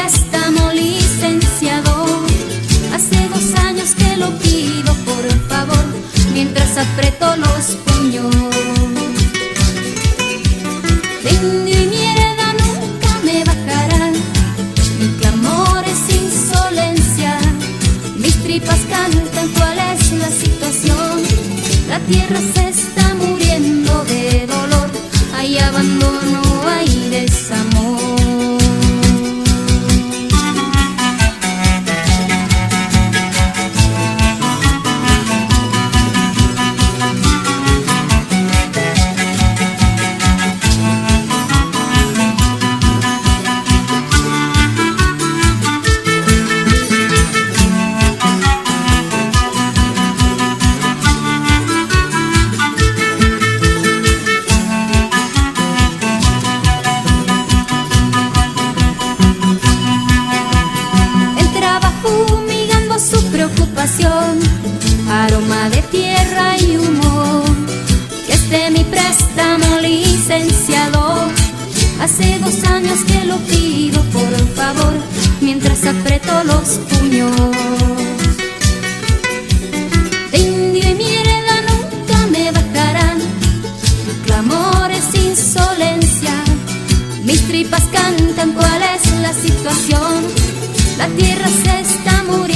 préstamo, licenciado. Hace 2 años que lo pido, por favor, mientras aprieto los puños. De indio y mi hereda nunca me bajarán, mi clamor es insolencia. Mis tripas cantan, ¿cuál es la situación? La tierra se está muriendo de dolor, hay abandono, hay desamor. Aroma de tierra y humo, que es de mi préstamo, licenciado. Hace 2 años que lo pido, por favor, mientras aprieto los puños. De indio y mi hereda nunca me bajarán, mi clamor es insolencia. Mis tripas cantan, ¿cuál es la situación? La tierra se está muriendo